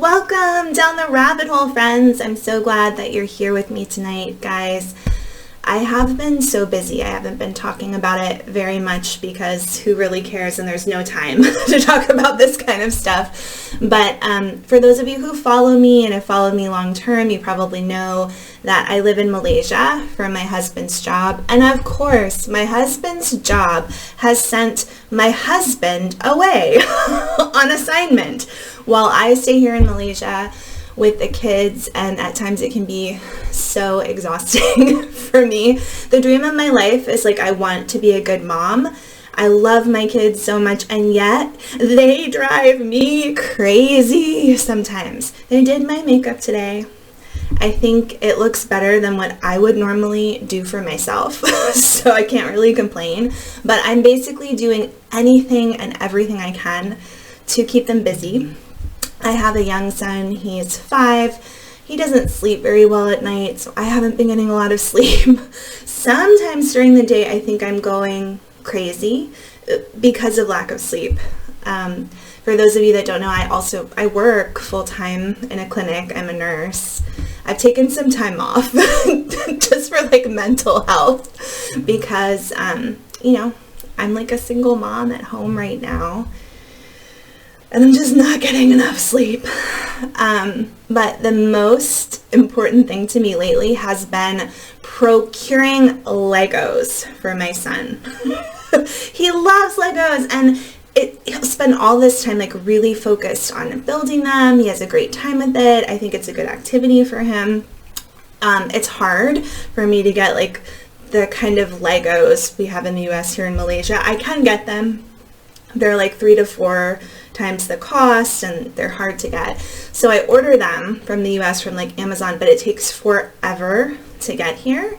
Welcome down the rabbit hole, friends. I'm so glad that you're here with me tonight, guys. I have been so busy. I haven't been talking about it very much because who really cares, and there's no time to talk about this kind of stuff. But for those of you who follow me and have followed me long term, you probably know that I live in Malaysia for my husband's job. And of course, my husband's job has sent my husband away on assignment while I stay here in Malaysia with the kids, and at times it can be so exhausting for me. The dream of my life is I want to be a good mom. I love my kids so much, and yet they drive me crazy sometimes. They did my makeup today. I think it looks better than what I would normally do for myself, so I can't really complain. But I'm basically doing anything and everything I can to keep them busy. I have a young son. He's 5. He doesn't sleep very well at night, so I haven't been getting a lot of sleep. Sometimes during the day, I think I'm going crazy because of lack of sleep. For those of you that don't know, I work full-time in a clinic. I'm a nurse. I've taken some time off just for mental health because, I'm a single mom at home right now. And I'm just not getting enough sleep. But the most important thing to me lately has been procuring Legos for my son. He loves Legos, and he'll spend all this time really focused on building them. He has a great time with it. I think it's a good activity for him. It's hard for me to get the kind of Legos we have in the US here in Malaysia. I can get them. They're 3 to 4 times the cost, and they're hard to get. So I order them from the US from Amazon, but it takes forever to get here.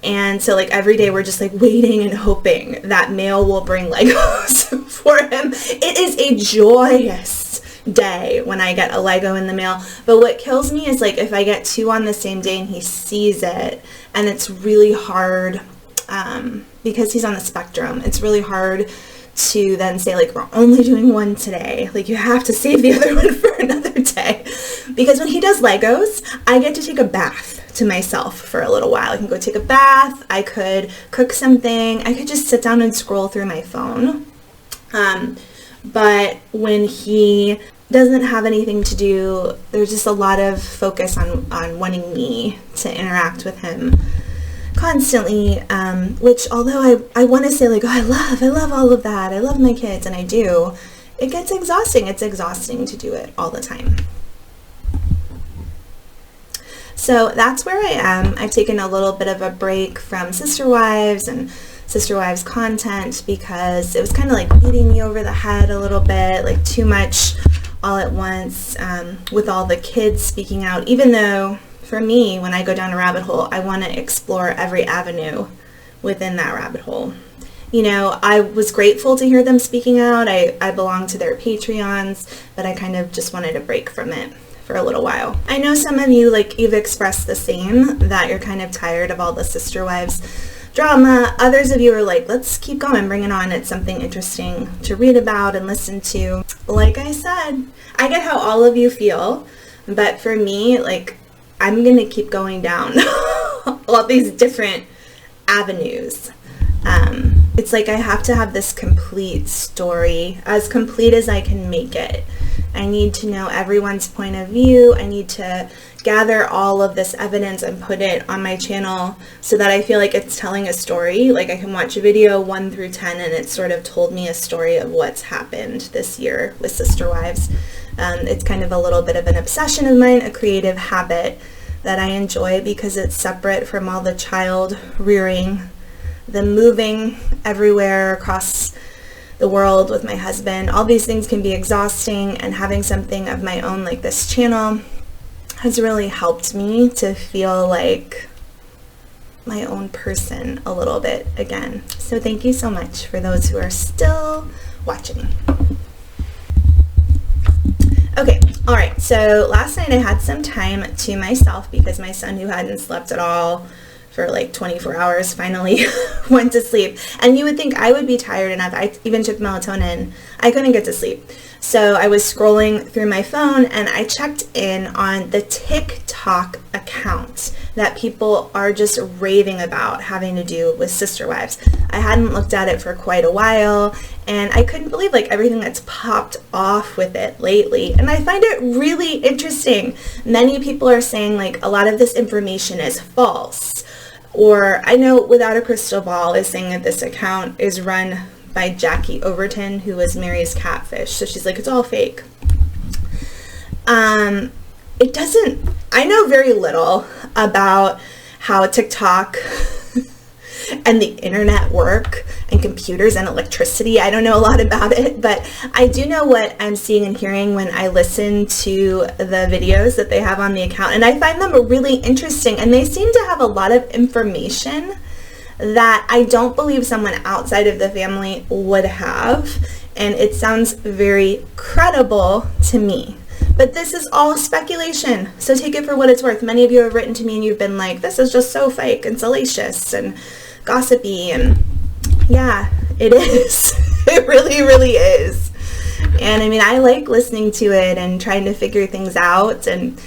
And so every day we're just waiting and hoping that mail will bring Legos for him. It is a joyous day when I get a Lego in the mail. But what kills me is if I get 2 on the same day and he sees it, and it's really hard because he's on the spectrum. It's really hard to then say we're only doing 1 today. You have to save the other one for another day. Because when he does Legos, I get to take a bath to myself for a little while. I can go take a bath. I could cook something. I could just sit down and scroll through my phone. But when he doesn't have anything to do, there's just a lot of focus on wanting me to interact with him constantly, which although I want to say I love all of that, I love my kids, and I do, it gets exhausting. It's exhausting to do it all the time. So that's where I am. I've taken a little bit of a break from Sisterwives and Sisterwives content because it was kind of beating me over the head a little bit, too much all at once, with all the kids speaking out, even though for me, when I go down a rabbit hole, I want to explore every avenue within that rabbit hole. I was grateful to hear them speaking out. I belong to their Patreons, but I kind of just wanted a break from it for a little while. I know some of you, you've expressed the same, that you're kind of tired of all the Sisterwives drama. Others of you are let's keep going, bring it on. It's something interesting to read about and listen to. Like I said, I get how all of you feel, but for me, I'm going to keep going down all these different avenues. It's I have to have this complete story, as complete as I can make it. I need to know everyone's point of view. I need to gather all of this evidence and put it on my channel so that I feel it's telling a story. I can watch a video 1 through 10 and it sort of told me a story of what's happened this year with Sisterwives. It's kind of a little bit of an obsession of mine, a creative habit that I enjoy because it's separate from all the child rearing, the moving everywhere across the world with my husband. All these things can be exhausting, and having something of my own like this channel has really helped me to feel like my own person a little bit again. So thank you so much for those who are still watching. Okay, all right, so last night I had some time to myself because my son, who hadn't slept at all for 24 hours, finally went to sleep. And you would think I would be tired enough. I even took melatonin. I couldn't get to sleep. So I was scrolling through my phone and I checked in on the TikTok account that people are just raving about having to do with Sisterwives. I hadn't looked at it for quite a while, and I couldn't believe like everything that's popped off with it lately. And I find it really interesting. Many people are saying like a lot of this information is false. Or I know Without a Crystal Ball is saying that this account is run by Jackie Overton, who was Meri's catfish. So she's like, it's all fake. It doesn't, I know very little about how TikTok and the internet work and computers and electricity. I don't know a lot about it, but I do know what I'm seeing and hearing when I listen to the videos that they have on the account. And I find them really interesting, and they seem to have a lot of information that I don't believe someone outside of the family would have, and it sounds very credible to me. But this is all speculation, so take it for what it's worth. Many of you have written to me and you've been like, this is just so fake and salacious and gossipy, and yeah, it is. It really, really is. And I mean, I like listening to it and trying to figure things out, and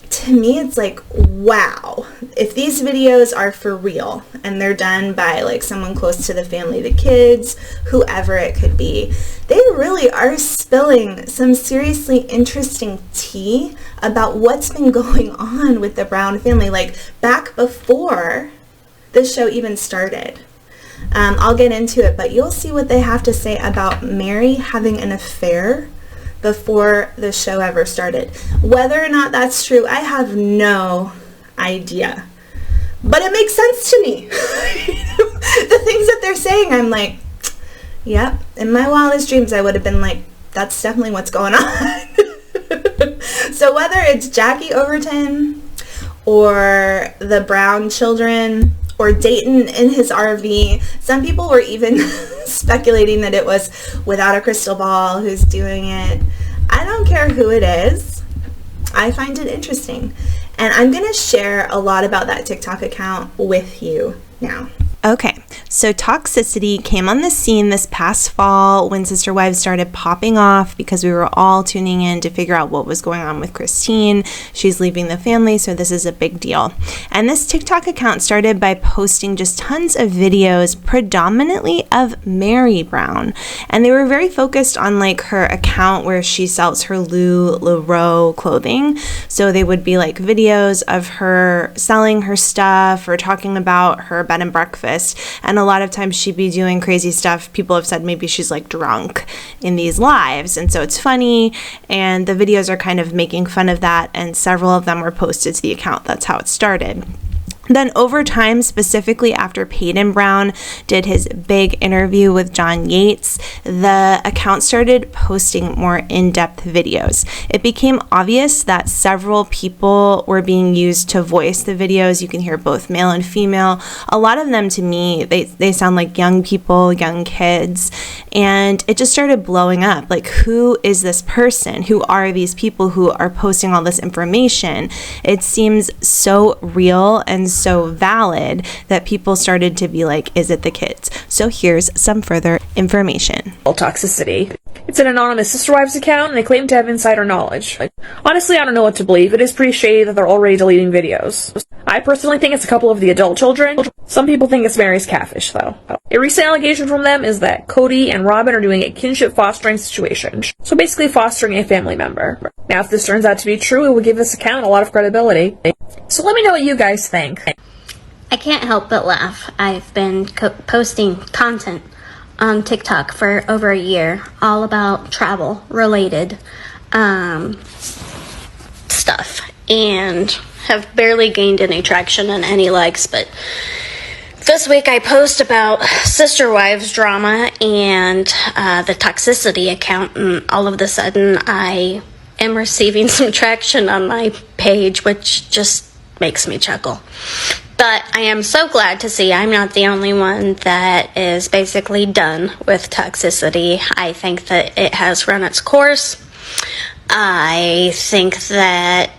to me it's like, wow, if these videos are for real and they're done by like someone close to the family, the kids, whoever it could be, they really are spilling some seriously interesting tea about what's been going on with the Brown family, like back before the show even started. I'll get into it, but you'll see what they have to say about Meri having an affair before the show ever started. Whether or not that's true, I have no idea. But it makes sense to me. The things that they're saying, I'm like, yep, in my wildest dreams I would have been like, that's definitely what's going on. So whether it's Jackie Overton or the Brown children or Dayton in his RV, some people were even speculating that it was Without a Crystal Ball who's doing it. I don't care who it is. I find it interesting. And I'm going to share a lot about that TikTok account with you now. Okay, so Toxicity came on the scene this past fall when Sisterwives started popping off because we were all tuning in to figure out what was going on with Christine. She's leaving the family, so this is a big deal. And this TikTok account started by posting just tons of videos, predominantly of Meri Brown. And they were very focused on like her account where she sells her LuLaRoe clothing. So they would be like videos of her selling her stuff or talking about her bed and breakfast. And a lot of times she'd be doing crazy stuff. People have said maybe she's like drunk in these lives, and so it's funny, and the videos are kind of making fun of that, and several of them were posted to the account. That's how it started. Then over time, specifically after Peyton Brown did his big interview with John Yates, the account started posting more in-depth videos. It became obvious that several people were being used to voice the videos. You can hear both male and female. A lot of them, to me, they sound like young people, young kids, and it just started blowing up. Like, who is this person? Who are these people who are posting all this information? It seems so real and so valid that people started to be like, is it the kids? So here's some further information. Toxicity. It's an anonymous Sisterwives account, and they claim to have insider knowledge. Honestly, I don't know what to believe. It is pretty shady that they're already deleting videos. I personally think it's a couple of the adult children. Some people think it's Meri's catfish, though. A recent allegation from them is that Kody and Robyn are doing a kinship fostering situation. So basically fostering a family member. Now, if this turns out to be true, it would give this account a lot of credibility. So let me know what you guys think. I can't help but laugh. I've been posting content on TikTok for over a year, all about travel related stuff, and have barely gained any traction and any likes. But this week I post about Sisterwives drama and the Toxicity account, and all of a sudden I am receiving some traction on my page, which just makes me chuckle. But I am so glad to see I'm not the only one that is basically done with Toxicity. I think that it has run its course. I think that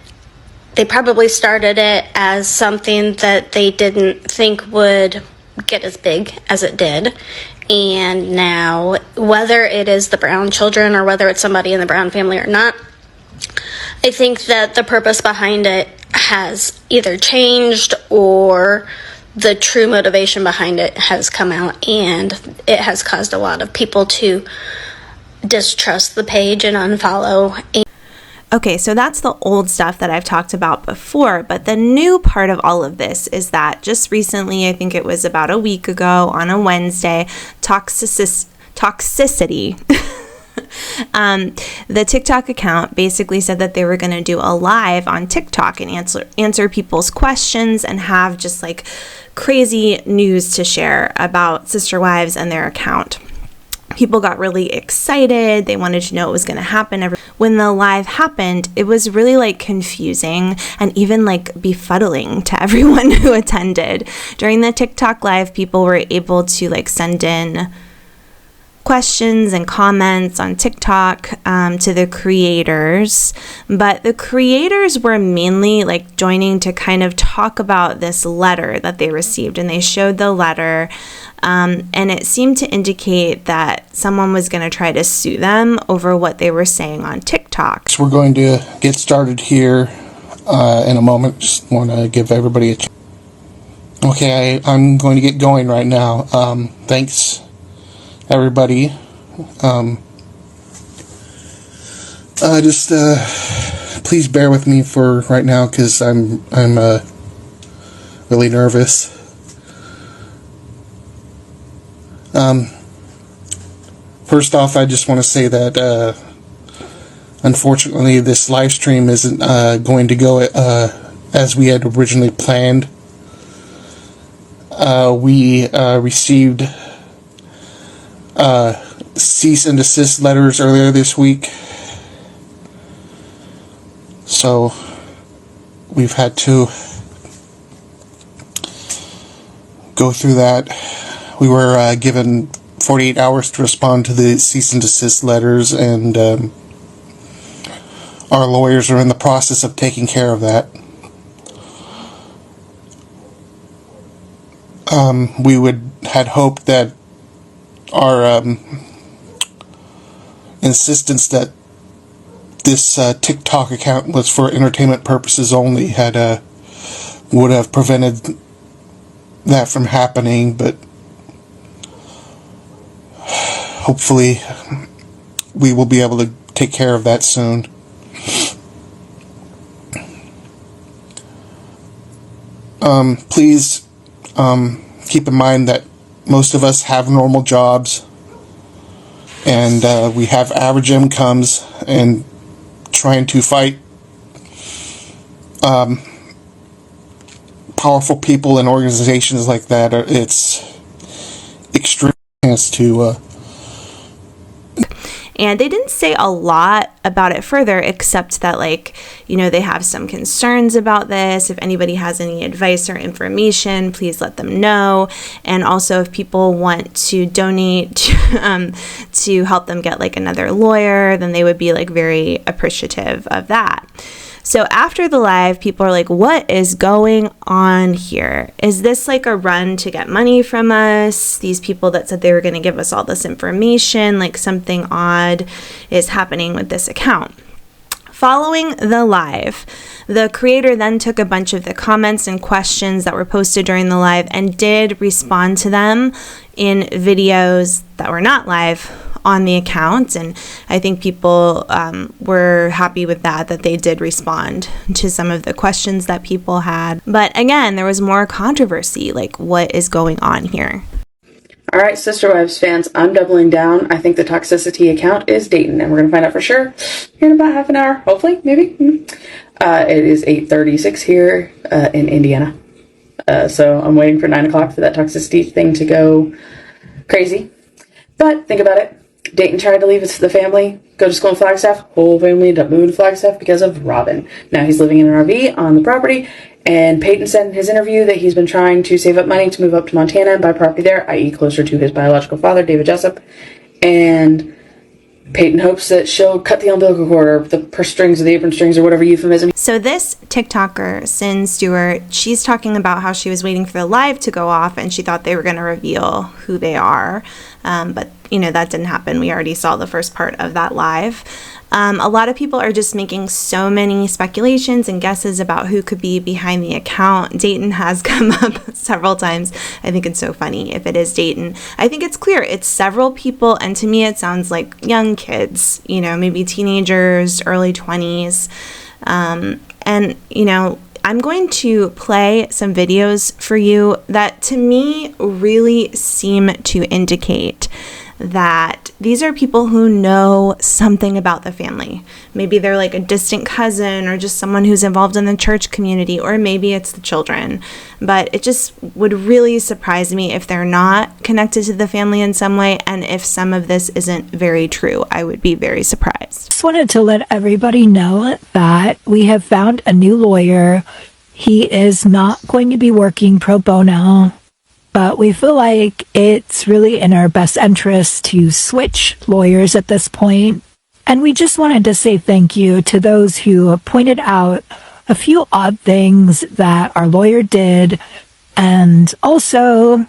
they probably started it as something that they didn't think would get as big as it did. and now whether it is the Brown children or whether it's somebody in the Brown family or not, I think that the purpose behind it has either changed or the true motivation behind it has come out, and it has caused a lot of people to distrust the page and unfollow. Okay, so that's the old stuff that I've talked about before, but the new part of all of this is that just recently, I think it was about a week ago on a Wednesday, Toxicity, the TikTok account basically said that they were going to do a live on TikTok and answer people's questions and have just like crazy news to share about Sisterwives and their account. People got really excited. They wanted to know what was going to happen. When the live happened, it was really like confusing and even like befuddling to everyone who attended. During the TikTok live, people were able to like send in questions and comments on TikTok to the creators, but the creators were mainly like joining to kind of talk about this letter that they received, and they showed the letter, and it seemed to indicate that someone was going to try to sue them over what they were saying on TikTok. So we're going to get started here in a moment. Just want to give everybody a chance. Okay, I'm going to get going right now. Thanks everybody. Just please bear with me for right now because I'm really nervous. First off, I just want to say that unfortunately this live stream isn't going to go as we had originally planned. We received cease and desist letters earlier this week, so we've had to go through that. We were given 48 hours to respond to the cease and desist letters, and our lawyers are in the process of taking care of that. We had hoped that our insistence that this TikTok account was for entertainment purposes only would have prevented that from happening, but hopefully we will be able to take care of that soon. Please keep in mind that most of us have normal jobs, and we have average incomes, and trying to fight powerful people and organizations like that, it's extreme to And they didn't say a lot about it further, except that, like, you know, they have some concerns about this. If anybody has any advice or information, please let them know. And also, if people want to donate to help them get, like, another lawyer, then they would be, like, very appreciative of that. So after the live, people are like, what is going on here? Is this like a run to get money from us? These people that said they were going to give us all this information, like something odd is happening with this account. Following the live, the creator then took a bunch of the comments and questions that were posted during the live and did respond to them in videos that were not live on the account, and I think people were happy with that they did respond to some of the questions that people had. But again, there was more controversy, like what is going on here? All right, Sisterwives fans, I'm doubling down. I think the Toxicity account is Dayton, and we're going to find out for sure here in about half an hour, hopefully, maybe. It is 8:36 here in Indiana, so I'm waiting for 9 o'clock for that Toxicity thing to go crazy. But think about it. Dayton tried to leave the family, go to school in Flagstaff. Whole family ended up moving to Flagstaff because of Robyn. Now he's living in an RV on the property, and Peyton said in his interview that he's been trying to save up money to move up to Montana and buy property there, i.e. closer to his biological father, David Jessup. And Peyton hopes that she'll cut the umbilical cord or the purse strings or the apron strings or whatever euphemism. So this TikToker, Sin Stewart, she's talking about how she was waiting for the live to go off and she thought they were going to reveal who they are. But, that didn't happen. We already saw the first part of that live. A lot of people are just making so many speculations and guesses about who could be behind the account. Dayton has come up several times. I think it's so funny if it is Dayton. I think it's clear it's several people, and to me it sounds like young kids, maybe teenagers, early 20s. I'm going to play some videos for you that to me really seem to indicate that these are people who know something about the family. Maybe they're like a distant cousin or just someone who's involved in the church community, or maybe it's the children. But it just would really surprise me if they're not connected to the family in some way, and if some of this isn't very true. I would be very surprised. Just wanted to let everybody know that we have found a new lawyer. He is not going to be working pro bono, but we feel like it's really in our best interest to switch lawyers at this point. And we just wanted to say thank you to those who pointed out a few odd things that our lawyer did, and also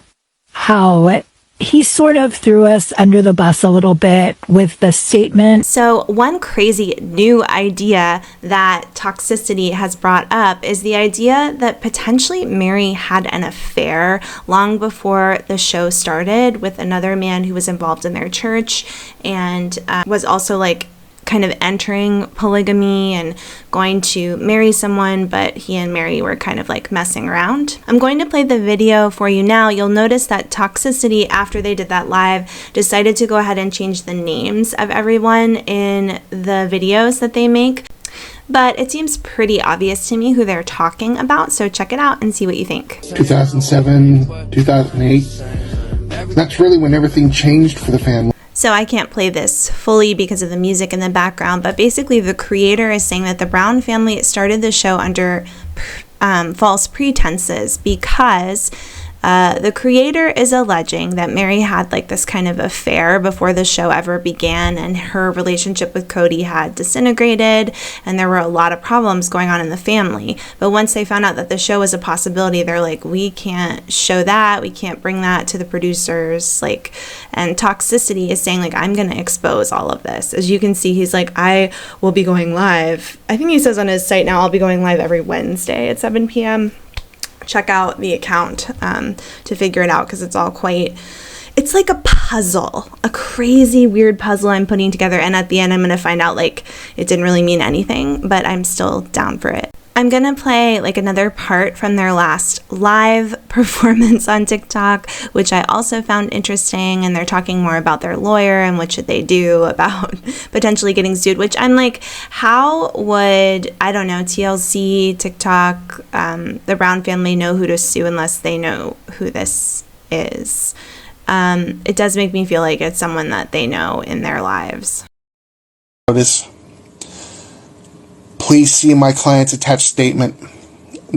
how he sort of threw us under the bus a little bit with the statement. So one crazy new idea that Toxicity has brought up is the idea that potentially Meri had an affair long before the show started with another man who was involved in their church and was also like kind of entering polygamy and going to marry someone, but he and Meri were kind of like messing around. I'm going to play the video for you now. You'll notice that Toxicity, after they did that live, decided to go ahead and change the names of everyone in the videos that they make. But it seems pretty obvious to me who they're talking about, so check it out and see what you think. 2007, 2008. That's really when everything changed for the family. So I can't play this fully because of the music in the background, but basically the creator is saying that the Brown family started the show under false pretenses because the creator is alleging that Meri had like this kind of affair before the show ever began, and her relationship with Kody had disintegrated, and there were a lot of problems going on in the family. But once they found out that the show was a possibility, they're like, we can't show that, we can't bring that to the producers, and Toxicity is saying like, I'm gonna expose all of this. As you can see, he's like, I will be going live. I think he says on his site now, I'll be going live every Wednesday at 7 p.m. Check out the account to figure it out, because it's all it's like a puzzle, a crazy weird puzzle I'm putting together, and at the end I'm going to find out like it didn't really mean anything, but I'm still down for it. I'm going to play like another part from their last live performance on TikTok, which I also found interesting, and they're talking more about their lawyer and what should they do about potentially getting sued, which I'm like, how would, I don't know, TLC, TikTok, the Brown family know who to sue unless they know who this is? It does make me feel like it's someone that they know in their lives. Please see my client's attached statement.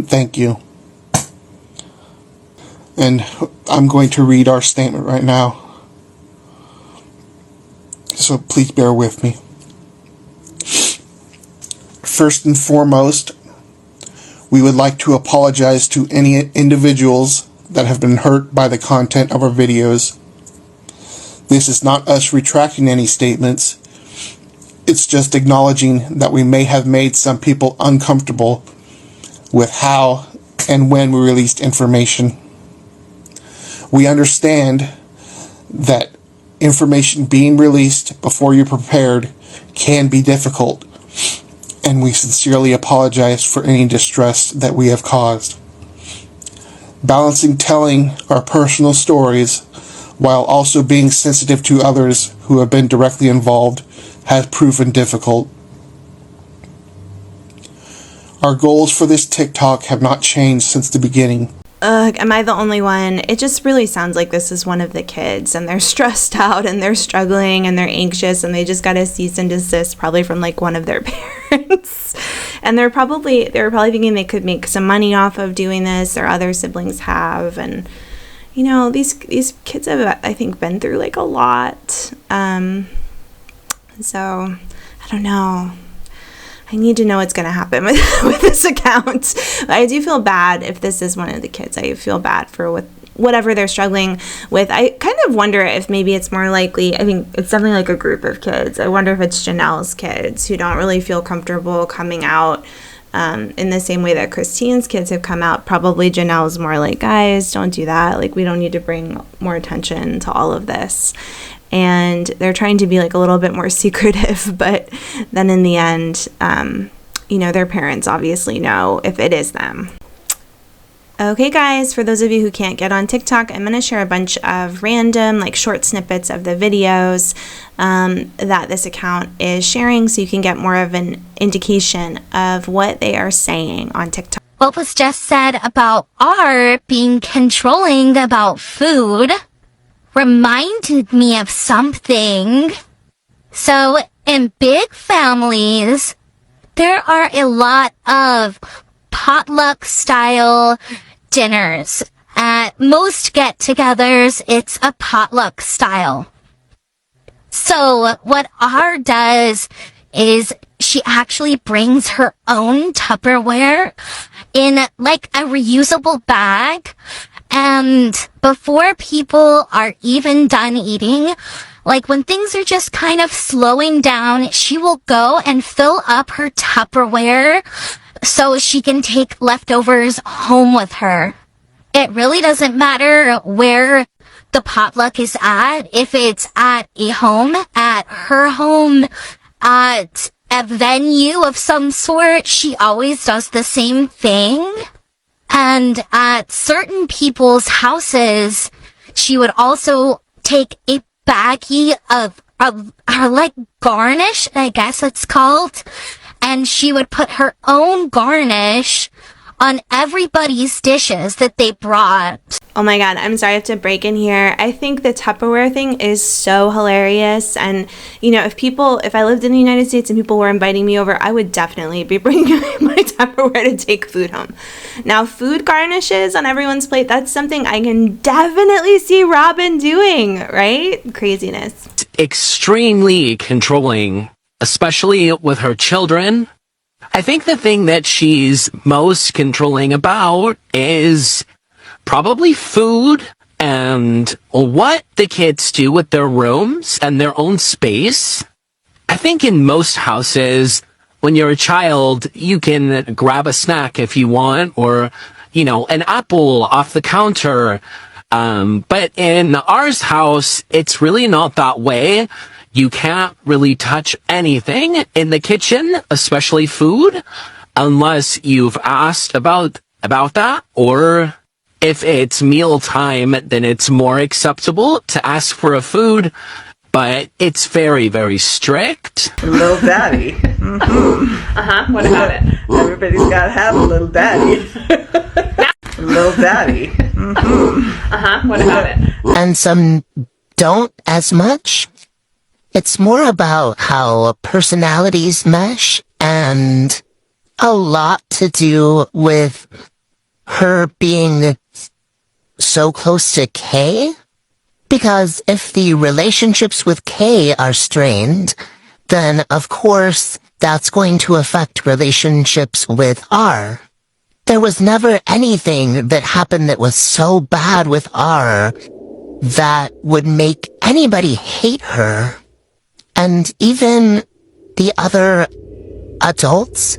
Thank you. And I'm going to read our statement right now, so please bear with me. First and foremost, we would like to apologize to any individuals that have been hurt by the content of our videos. This is not us retracting any statements. It's just acknowledging that we may have made some people uncomfortable with how and when we released information. We understand that information being released before you're prepared can be difficult, and we sincerely apologize for any distress that we have caused. Balancing telling our personal stories while also being sensitive to others who have been directly involved has proven difficult. Our goals for this TikTok have not changed since the beginning. Am I the only one? It just really sounds like this is one of the kids, and they're stressed out and they're struggling and they're anxious, and they just got a cease and desist probably from like one of their parents. And they were probably thinking they could make some money off of doing this, or other siblings have. And you know, these kids have, I think, been through like a lot. So, I don't know. I need to know what's going to happen with this account. I do feel bad if this is one of the kids. I feel bad for whatever they're struggling with. I kind of wonder if maybe it's more likely, I think it's something like a group of kids. I wonder if it's Janelle's kids who don't really feel comfortable coming out in the same way that Christine's kids have come out. Probably Janelle's more like, guys, don't do that. Like, we don't need to bring more attention to all of this. And they're trying to be like a little bit more secretive, but then in the end, their parents obviously know if it is them. Okay, guys, for those of you who can't get on TikTok, I'm going to share a bunch of random, like, short snippets of the videos that this account is sharing so you can get more of an indication of what they are saying on TikTok. What was just said about R being controlling about food reminded me of something. So, in big families, there are a lot of potluck-style dinners. At most get-togethers, it's a potluck style. So, what R does is she actually brings her own Tupperware in, like, a reusable bag. And before people are even done eating, like when things are just kind of slowing down, she will go and fill up her Tupperware so she can take leftovers home with her. It really doesn't matter where the potluck is at, if it's at a home, at her home, at a venue of some sort, she always does the same thing. And at certain people's houses, she would also take a baggie of like garnish, I guess it's called, and she would put her own garnish on everybody's dishes that they brought. Oh my God, I'm sorry I have to break in here. I think the Tupperware thing is so hilarious. And, if I lived in the United States and people were inviting me over, I would definitely be bringing my Tupperware to take food home. Now, food garnishes on everyone's plate, that's something I can definitely see Robyn doing, right? Craziness. Extremely controlling, especially with her children. I think the thing that she's most controlling about is probably food and what the kids do with their rooms and their own space. I think in most houses, when you're a child, you can grab a snack if you want, or, an apple off the counter. But in ours house, it's really not that way. You can't really touch anything in the kitchen, especially food, unless you've asked about that, or if it's meal time, then it's more acceptable to ask for a food, but it's very, very strict. Little daddy. Mm-hmm. What about it? Everybody's got to have a little daddy. Little daddy. Mm-hmm. What about it? And some don't as much. It's more about how personalities mesh, and a lot to do with her being so close to Kay. Because if the relationships with Kay are strained, then of course that's going to affect relationships with R. There was never anything that happened that was so bad with R that would make anybody hate her. And even the other adults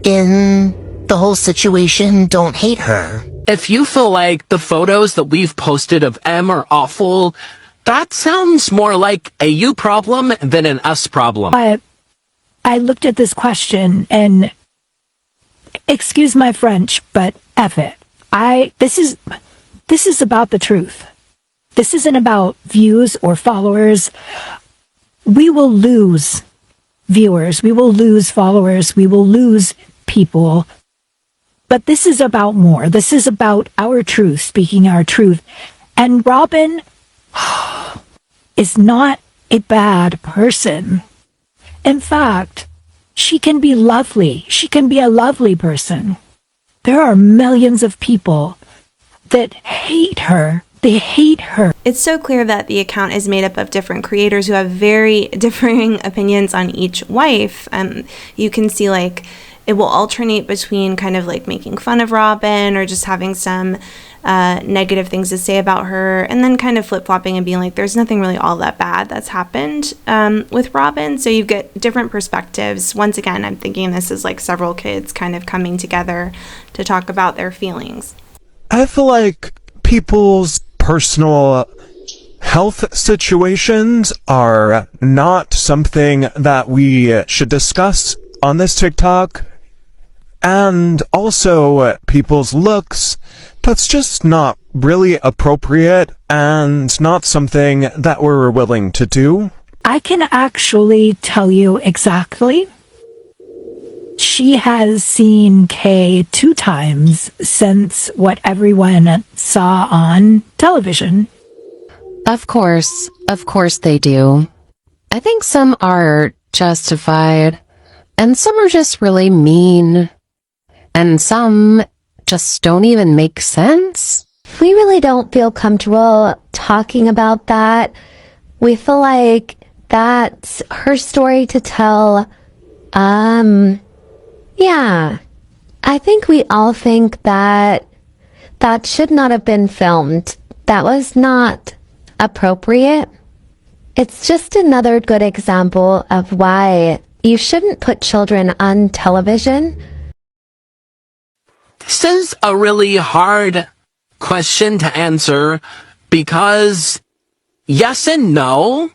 in the whole situation don't hate her. If you feel like the photos that we've posted of M are awful, that sounds more like a you problem than an us problem. I looked at this question and, excuse my French, but F it. This is about the truth. This isn't about views or followers. We will lose viewers. We will lose followers. We will lose people. But this is about more. This is about our truth, speaking our truth. And Robyn is not a bad person. In fact, she can be lovely. She can be a lovely person. There are millions of people that hate her. They hate her. It's so clear that the account is made up of different creators who have very differing opinions on each wife. You can see like it will alternate between kind of like making fun of Robyn or just having some negative things to say about her, and then kind of flip-flopping and being like, there's nothing really all that bad that's happened with Robyn. So you get different perspectives. Once again, I'm thinking this is like several kids kind of coming together to talk about their feelings. I feel like people's personal health situations are not something that we should discuss on this TikTok. And also people's looks, that's just not really appropriate and not something that we're willing to do. I can actually tell you exactly. She has seen Kay 2 times since what everyone saw on television. Of course they do. I think some are justified, and some are just really mean, and some just don't even make sense. We really don't feel comfortable talking about that. We feel like that's her story to tell. Yeah. I think we all think that that should not have been filmed. That was not appropriate. It's just another good example of why you shouldn't put children on television. This is a really hard question to answer because yes and no.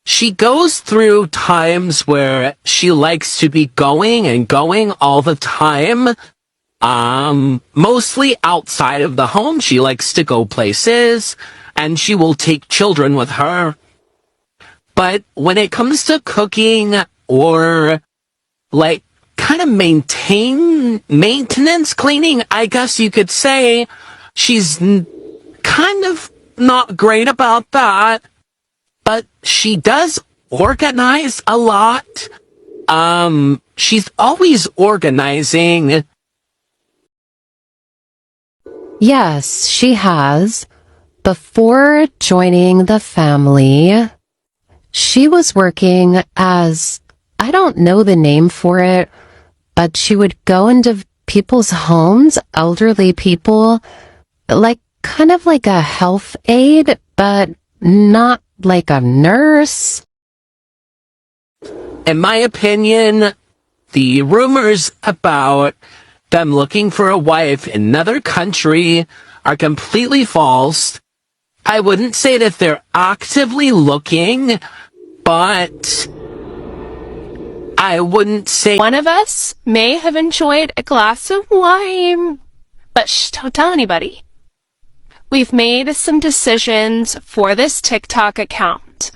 She goes through times where she likes to be going and going all the time. Mostly outside of the home. She likes to go places and she will take children with her. But when it comes to cooking or like kind of maintenance cleaning, I guess you could say, she's kind of not great about that. But she does organize a lot. She's always organizing. Yes, she has. Before joining the family, she was working as, I don't know the name for it, but she would go into people's homes, elderly people, like kind of like a health aide, but not like a nurse. In my opinion, the rumors about them looking for a wife in another country are completely false. I wouldn't say that they're actively looking, but I wouldn't say... One of us may have enjoyed a glass of wine, but shh, don't tell anybody. We've made some decisions for this TikTok account.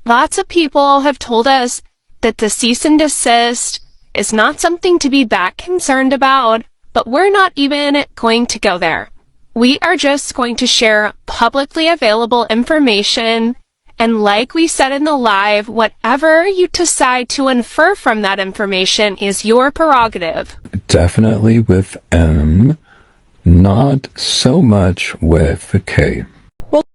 Lots of people have told us that the cease and desist is not something to be that concerned about, but we're not even going to go there. We are just going to share publicly available information, and like we said in the live, whatever you decide to infer from that information is your prerogative. Definitely with M. Not so much with K. We'll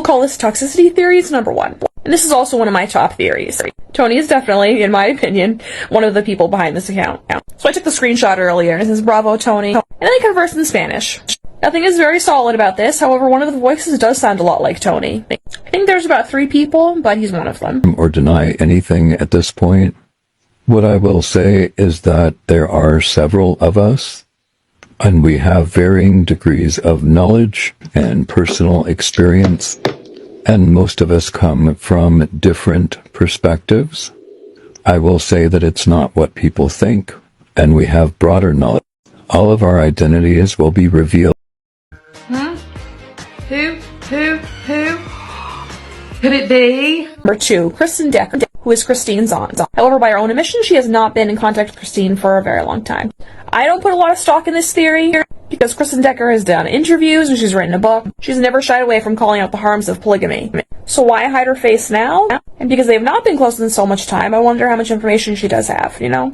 call this toxicity theories number 1. And this is also one of my top theories. Tony is definitely, in my opinion, one of the people behind this account. So I took the screenshot earlier, and it says, "Bravo, Tony." And then I conversed in Spanish. Nothing is very solid about this, however, one of the voices does sound a lot like Tony. I think there's about 3 people, but he's one of them. Or deny anything at this point. What I will say is that there are several of us, and we have varying degrees of knowledge and personal experience, and most of us come from different perspectives. I will say that it's not what people think, and we have broader knowledge. All of our identities will be revealed. Who? Could it be? Number 2, Kristen Decker, who is Christine's aunt. However, by her own admission, she has not been in contact with Christine for a very long time. I don't put a lot of stock in this theory, because Kristen Decker has done interviews and she's written a book. She's never shied away from calling out the harms of polygamy. So why hide her face now? And because they have not been close in so much time, I wonder how much information she does have, you know?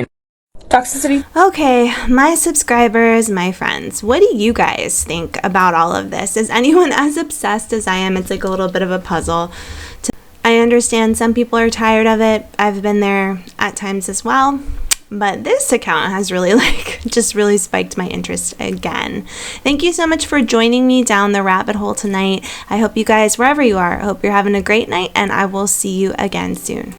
Toxicity. Okay, my subscribers, my friends, what do you guys think about all of this? Is anyone as obsessed as I am? It's like a little bit of a puzzle. I understand some people are tired of it. I've been there at times as well. But this account has really just really spiked my interest again. Thank you so much for joining me down the rabbit hole tonight. I hope you guys, wherever you are, I hope you're having a great night, and I will see you again soon.